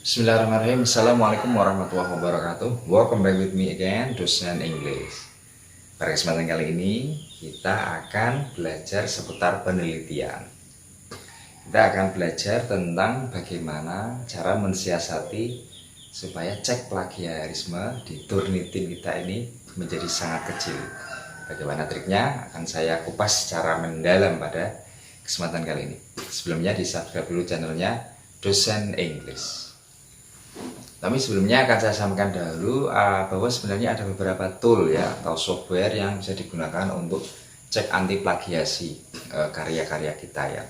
Bismillahirrahmanirrahim. Assalamualaikum warahmatullahi wabarakatuh. Welcome back with me again, dosen English. Pada kesempatan kali ini kita akan belajar seputar penelitian. Kita akan belajar tentang bagaimana cara mensiasati supaya cek plagiarisme di Turnitin kita ini menjadi sangat kecil. Bagaimana triknya akan saya kupas secara mendalam pada kesempatan kali ini. Sebelumnya di subscribe dulu channelnya Dosen English. Tapi sebelumnya akan saya sampaikan dahulu bahwa sebenarnya ada beberapa tool ya atau software yang bisa digunakan untuk cek anti plagiasi karya-karya kita ya.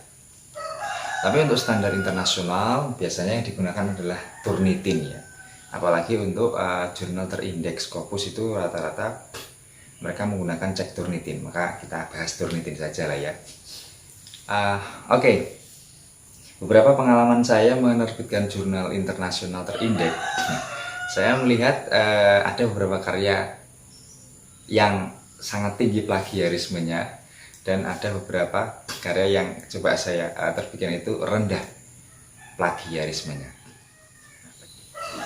Tapi untuk standar internasional biasanya yang digunakan adalah Turnitin ya. Apalagi untuk jurnal terindeks Scopus itu rata-rata mereka menggunakan cek Turnitin. Maka kita bahas Turnitin saja lah ya. Oke. Beberapa pengalaman saya menerbitkan jurnal internasional terindeks, saya melihat ada beberapa karya yang sangat tinggi plagiarismenya dan ada beberapa karya yang coba saya terbitkan itu rendah plagiarismenya.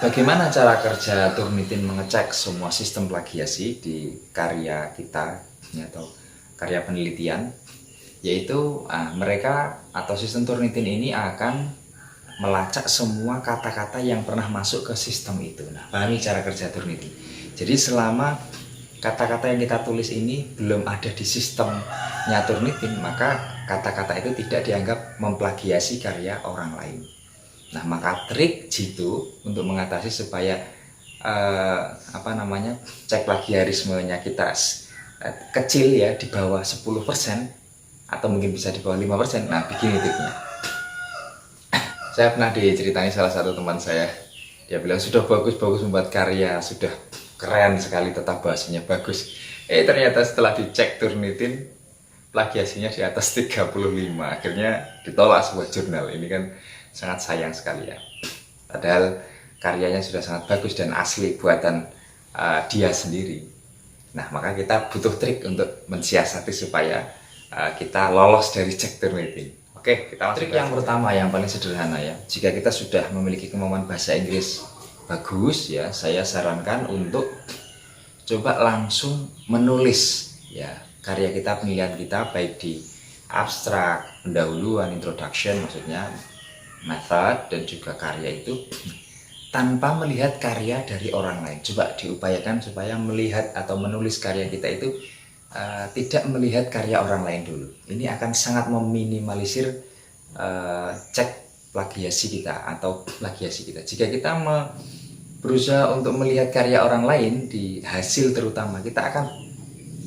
Bagaimana cara kerja Turnitin mengecek semua sistem plagiasi di karya kita atau karya penelitian? Yaitu mereka atau sistem Turnitin ini akan melacak semua kata-kata yang pernah masuk ke sistem itu. Nah, pahami cara kerja Turnitin. Jadi selama kata-kata yang kita tulis ini belum ada di sistemnya Turnitin, maka kata-kata itu tidak dianggap memplagiasi karya orang lain. Nah, maka trik jitu untuk mengatasi supaya cek plagiarismenya kita kecil ya, di bawah 10%. Atau mungkin bisa di bawah 5%. Nah, begini triknya. Saya pernah diceritani salah satu teman saya. Dia bilang sudah bagus-bagus membuat karya, sudah keren sekali tata bahasanya bagus. Ternyata setelah dicek Turnitin, plagiasinya di atas 35. Akhirnya ditolak sebuah jurnal. Ini kan sangat sayang sekali ya. Padahal karyanya sudah sangat bagus dan asli buatan dia sendiri. Nah, maka kita butuh trik untuk mensiasati supaya kita lolos dari cek Turnitin. Oke, kita trik yang pertama yang paling sederhana ya. Jika kita sudah memiliki kemampuan bahasa Inggris bagus ya, saya sarankan untuk coba langsung menulis ya karya kita, penilaian kita, baik di abstrak, pendahuluan, introduction maksudnya, method dan juga karya itu tanpa melihat karya dari orang lain. Coba diupayakan supaya melihat atau menulis karya kita itu tidak melihat karya orang lain dulu. Ini akan sangat meminimalisir cek plagiasi kita atau plagiasi kita. Jika kita berusaha untuk melihat karya orang lain di hasil terutama, kita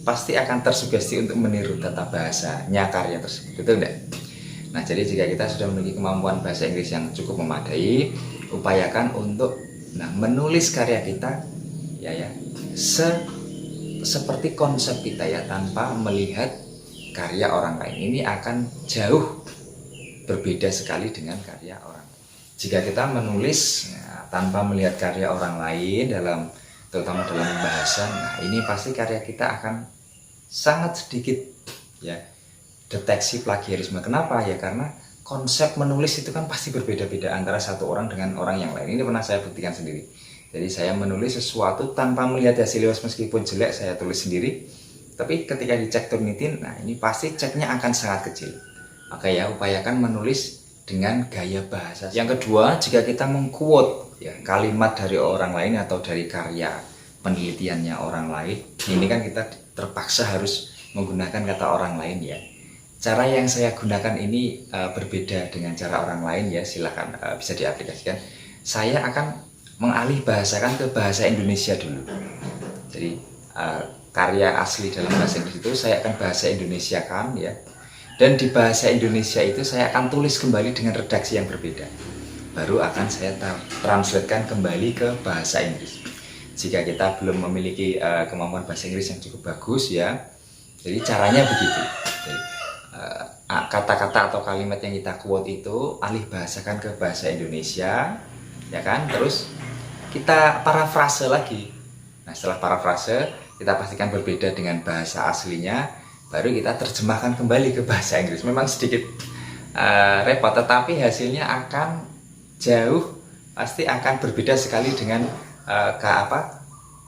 pasti akan tersugesti untuk meniru tata bahasanya karya tersebut. Betul tidak? Nah, jadi jika kita sudah memiliki kemampuan bahasa Inggris yang cukup memadai, upayakan untuk menulis karya kita seperti konsep kita ya, tanpa melihat karya orang lain. Ini akan jauh berbeda sekali dengan karya orang lain. Jika kita menulis tanpa melihat karya orang lain terutama dalam pembahasan, ini pasti karya kita akan sangat sedikit ya deteksi plagiarisme. Kenapa ya? Karena konsep menulis itu kan pasti berbeda-beda antara satu orang dengan orang yang lain. Ini pernah saya buktikan sendiri. Jadi saya menulis sesuatu tanpa melihat hasilnya, meskipun jelek saya tulis sendiri. Tapi ketika dicek Turnitin, ini pasti ceknya akan sangat kecil. Oke ya, upayakan menulis dengan gaya bahasa. Yang kedua, jika kita mengquote ya kalimat dari orang lain atau dari karya penelitiannya orang lain, ini kan kita terpaksa harus menggunakan kata orang lain ya. Cara yang saya gunakan ini berbeda dengan cara orang lain ya, silakan bisa diaplikasikan. Saya akan mengalih bahasakan ke bahasa Indonesia dulu. Jadi karya asli dalam bahasa Inggris itu saya akan bahasa Indonesia kan ya. Dan di bahasa Indonesia itu saya akan tulis kembali dengan redaksi yang berbeda. Baru akan saya translatekan kembali ke bahasa Inggris. Jika kita belum memiliki kemampuan bahasa Inggris yang cukup bagus ya, jadi caranya begitu. Jadi, kata-kata atau kalimat yang kita quote itu alih bahasakan ke bahasa Indonesia ya kan, terus kita parafrase lagi. Nah, setelah parafrase kita pastikan berbeda dengan bahasa aslinya, baru kita terjemahkan kembali ke bahasa Inggris. Memang sedikit repot, tetapi hasilnya akan jauh pasti akan berbeda sekali dengan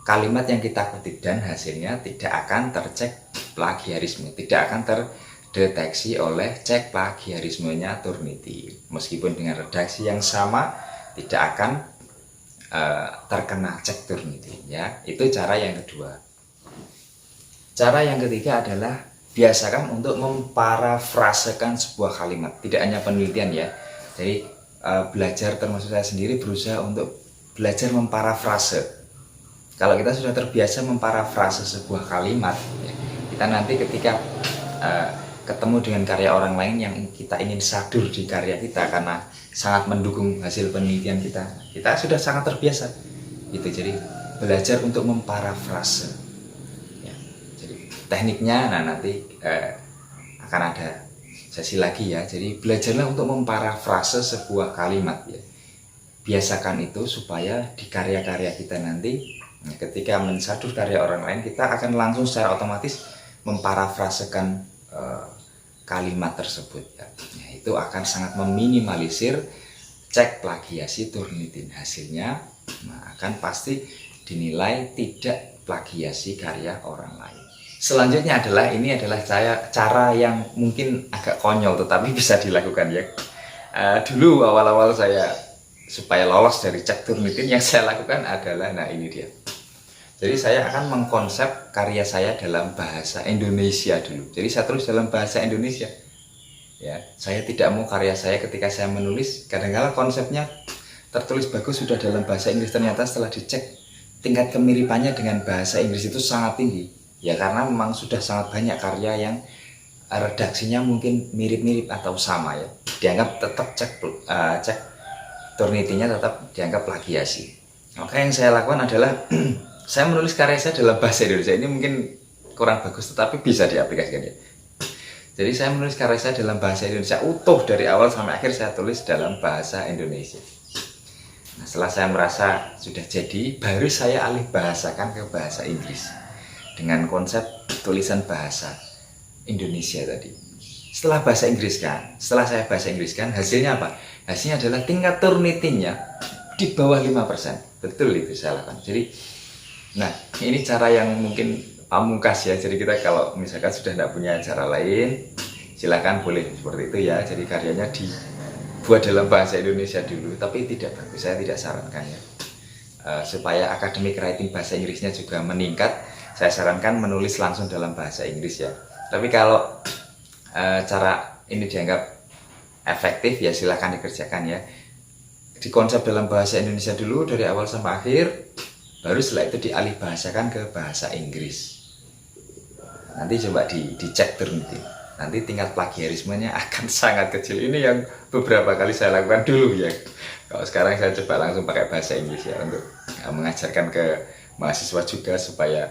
kalimat yang kita kutip, dan hasilnya tidak akan tercek plagiarisme, tidak akan terdeteksi oleh cek plagiarismenya Turnitin. Meskipun dengan redaksi yang sama tidak akan terkena cek Turnitin ya. Itu cara yang kedua. Cara yang ketiga adalah biasakan untuk memparafrasekan sebuah kalimat. Tidak hanya penelitian ya. Jadi belajar, termasuk saya sendiri, berusaha untuk belajar memparafrase. Kalau kita sudah terbiasa memparafrase sebuah kalimat ya, kita nanti ketika ketemu dengan karya orang lain yang kita ingin sadur di karya kita karena sangat mendukung hasil penelitian kita sudah sangat terbiasa gitu. Jadi belajar untuk memparafrase ya. Jadi tekniknya nanti akan ada sesi lagi ya. Jadi belajarlah untuk memparafrase sebuah kalimat ya. Biasakan itu supaya di karya-karya kita nanti ketika mensadur karya orang lain, kita akan langsung secara otomatis memparafrasekan kalimat tersebut ya. Itu akan sangat meminimalisir cek plagiasi Turnitin. Hasilnya akan pasti dinilai tidak plagiasi karya orang lain. Selanjutnya adalah, ini adalah cara yang mungkin agak konyol tetapi bisa dilakukan ya. Dulu awal-awal saya supaya lolos dari cek Turnitin, yang saya lakukan adalah, nah ini dia. Jadi saya akan mengkonsep karya saya dalam bahasa Indonesia dulu. Jadi saya tulis dalam bahasa Indonesia. Ya, saya tidak mau karya saya ketika saya menulis, kadang-kadang konsepnya tertulis bagus sudah dalam bahasa Inggris, ternyata setelah dicek tingkat kemiripannya dengan bahasa Inggris itu sangat tinggi. Ya karena memang sudah sangat banyak karya yang redaksinya mungkin mirip-mirip atau sama ya. Dianggap tetap cek Turnitinnya tetap dianggap plagiasi. Maka yang saya lakukan adalah saya menulis karya saya dalam bahasa Indonesia. Ini mungkin kurang bagus tetapi bisa diaplikasikan ya. Jadi saya menulis karya saya dalam bahasa Indonesia utuh dari awal sampai akhir, saya tulis dalam bahasa Indonesia. Nah, setelah saya merasa sudah jadi, baru saya alih bahasakan ke bahasa Inggris dengan konsep tulisan bahasa Indonesia tadi. Setelah saya bahasa Inggris kan, hasilnya apa? Hasilnya adalah tingkat Turnitinnya di bawah 5%. Betul itu saya lakukan. Jadi, nah ini cara yang mungkin pamungkas ya. Jadi kita kalau misalkan sudah tidak punya cara lain, silakan boleh seperti itu ya. Jadi karyanya dibuat dalam bahasa Indonesia dulu, tapi tidak bagus, saya tidak sarankan ya. Supaya academic writing bahasa Inggrisnya juga meningkat, saya sarankan menulis langsung dalam bahasa Inggris ya. Tapi kalau cara ini dianggap efektif ya silakan dikerjakan ya. Dikonsep dalam bahasa Indonesia dulu dari awal sampai akhir, baru setelah itu dialih bahasakan ke bahasa Inggris. Nanti coba dicek Turnitin, nanti tingkat plagiarismenya akan sangat kecil. Ini yang beberapa kali saya lakukan dulu ya. Kalau sekarang saya coba langsung pakai bahasa Inggris ya, untuk mengajarkan ke mahasiswa juga supaya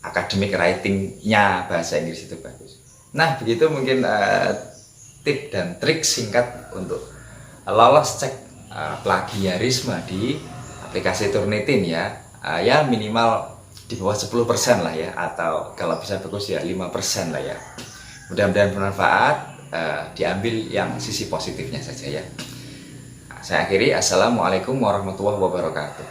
academic writing-nya bahasa Inggris itu bagus. Nah begitu mungkin tip dan trik singkat untuk lolos cek plagiarisme di aplikasi Turnitin ya. Ya minimal di bawah 10% lah ya, atau kalau bisa bagus ya 5% lah ya. Mudah-mudahan bermanfaat, diambil yang sisi positifnya saja ya. Saya akhiri, assalamualaikum warahmatullahi wabarakatuh.